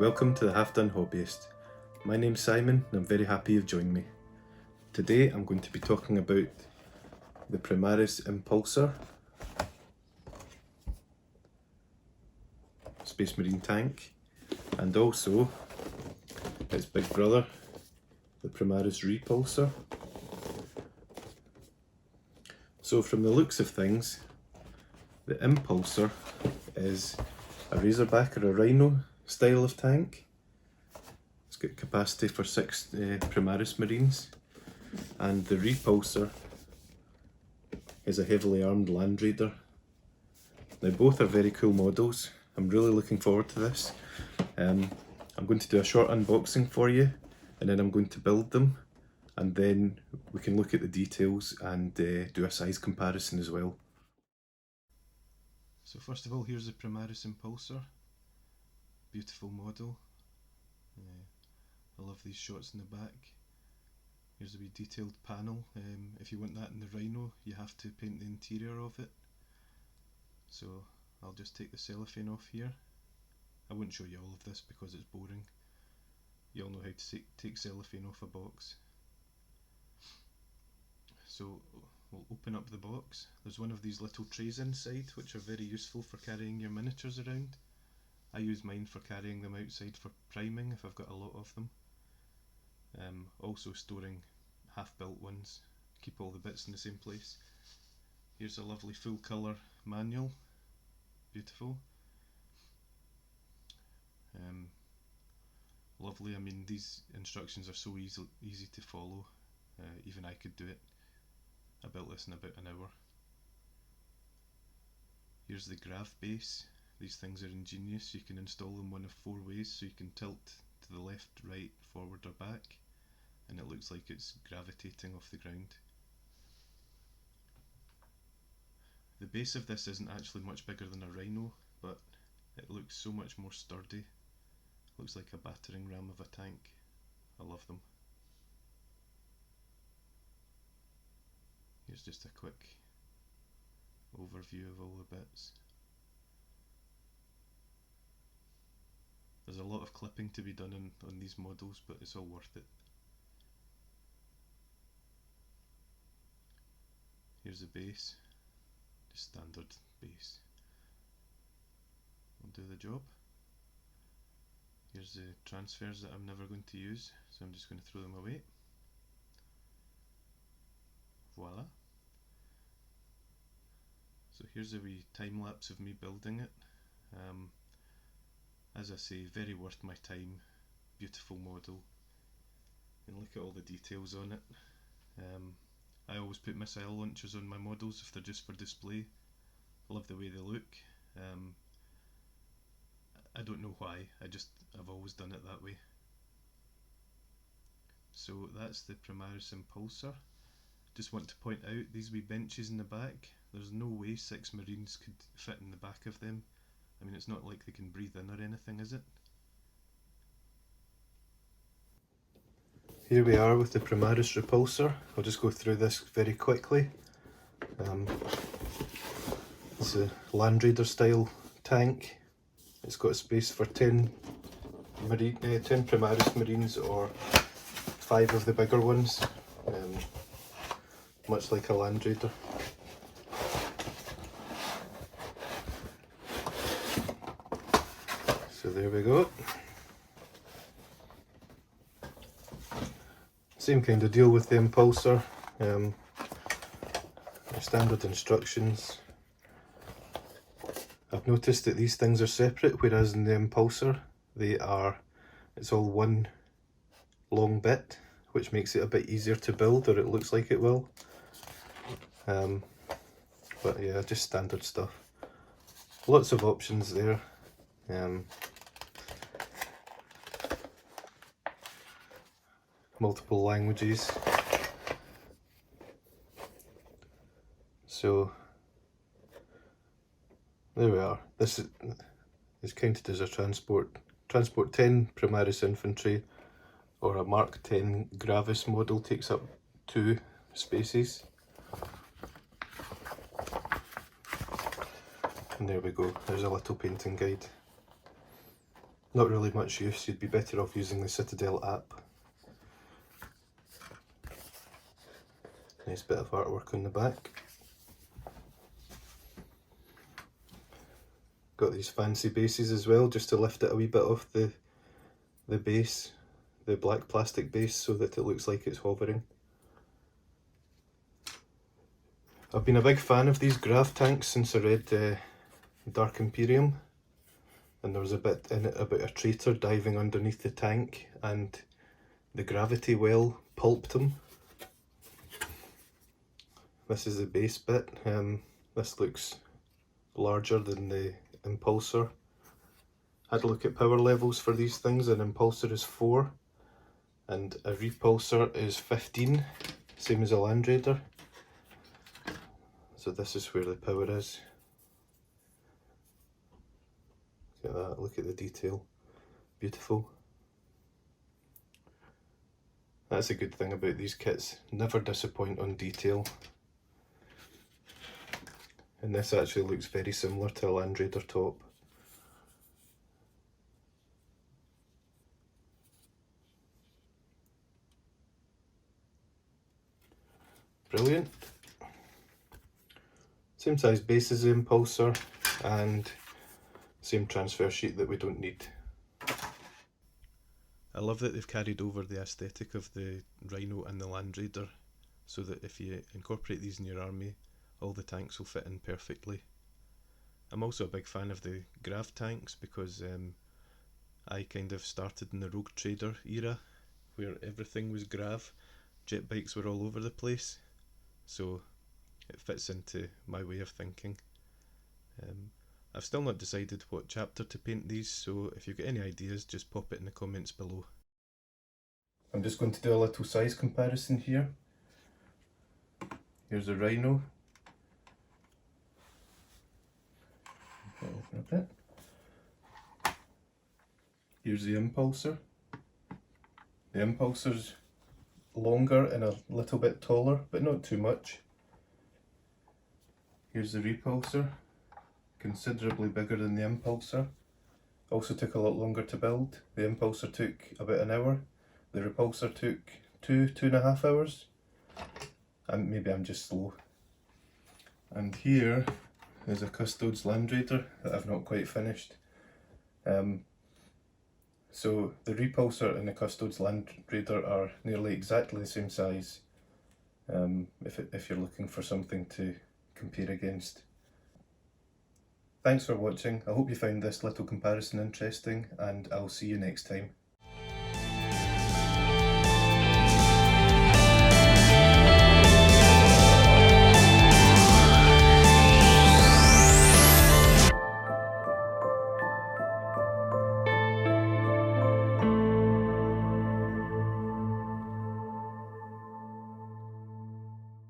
Welcome to the Half Done Hobbyist. My name's Simon and I'm very happy you've joined me. Today I'm going to be talking about the Primaris Impulsor Space Marine tank, and also its big brother, the Primaris Repulsor. So from the looks of things, the Impulsor is a Razorback or a Rhino style of tank. It's got capacity for 6 Primaris Marines, and the Repulsor is a heavily armed Land Raider. Now both are very cool models. I'm really looking forward to this. I'm going to do a short unboxing for you, and then I'm going to build them, and then we can look at the details and do a size comparison as well. So first of all, here's the Primaris Impulsor. Beautiful model. I love these shots in the back. Here's a wee detailed panel. If you want that in the Rhino, you have to paint the interior of it. So I'll just take the cellophane off here. I won't show you all of this because it's boring. You all know how to take cellophane off a box. So we'll open up the box. There's one of these little trays inside which are very useful for carrying your miniatures around. I use mine for carrying them outside for priming if I've got a lot of them. Also storing half-built ones, keep all the bits in the same place. Here's a lovely full colour manual, beautiful. Lovely. I mean, these instructions are so easy to follow, even I could do it. I built this in about an hour. Here's the grav base. These things are ingenious. You can install them one of 4 ways, so you can tilt to the left, right, forward or back, and it looks like it's gravitating off the ground. The base of this isn't actually much bigger than a Rhino, but it looks so much more sturdy. Looks like a battering ram of a tank. I love them. Here's just a quick overview of all the bits. There's a lot of clipping to be done on these models, but it's all worth it. Here's the base, just standard base. Will do the job. Here's the transfers that I'm never going to use, so I'm just going to throw them away. Voila. So here's a wee time lapse of me building it. As I say, very worth my time. Beautiful model. And look at all the details on it. I always put missile launchers on my models if they're just for display. I love the way they look. I don't know why, I've always done it that way. So that's the Primaris Impulsor. Just want to point out these wee benches in the back. There's no way 6 Marines could fit in the back of them. I mean, it's not like they can breathe in or anything, is it? Here we are with the Primaris Repulsor. I'll just go through this very quickly. It's a Land Raider style tank. It's got space for 10 Primaris Marines or 5 of the bigger ones, much like a Land Raider. So there we go. Same kind of deal with the Impulsor. Standard instructions. I've noticed that these things are separate, whereas in the Impulsor it's all one long bit, which makes it a bit easier to build, or it looks like it will. But yeah, just standard stuff. Lots of options there. Multiple languages. So there we are. This is counted as a transport 10 Primaris infantry, or a Mark 10 Gravis model takes up 2 spaces. And there we go, there's a little painting guide. Not really much use, you'd be better off using the Citadel app. Nice bit of artwork on the back. Got these fancy bases as well, just to lift it a wee bit off the base, the black plastic base, so that it looks like it's hovering. I've been a big fan of these grav tanks since I read Dark Imperium, and there was a bit in it about a traitor diving underneath the tank and the gravity well pulped him. This is the base bit. This looks larger than the Impulsor. Had a look at power levels for these things. An Impulsor is 4 and a Repulsor is 15, same as a Land Raider. So this is where the power is. Look at that, look at the detail. Beautiful. That's a good thing about these kits, never disappoint on detail. And this actually looks very similar to a Land Raider top. Brilliant. Same size base as the Impulsor and same transfer sheet that we don't need. I love that they've carried over the aesthetic of the Rhino and the Land Raider, so that if you incorporate these in your army, all the tanks will fit in perfectly. I'm also a big fan of the grav tanks because I kind of started in the Rogue Trader era, where everything was grav, jet bikes were all over the place, so it fits into my way of thinking. I've still not decided what chapter to paint these, so if you've got any ideas, just pop it in the comments below. I'm just going to do a little size comparison here. Here's a Rhino. Open a bit. Here's the Impulsor. The Impulsor's longer and a little bit taller, but not too much. Here's the Repulsor, considerably bigger than the Impulsor. Also took a lot longer to build. The Impulsor took about an hour. The Repulsor took 2.5 hours. And maybe I'm just slow. And here is a Custodes Land Raider that I've not quite finished. So the Repulsor and the Custodes Land Raider are nearly exactly the same size, if you're looking for something to compare against. Thanks for watching. I hope you found this little comparison interesting, and I'll see you next time.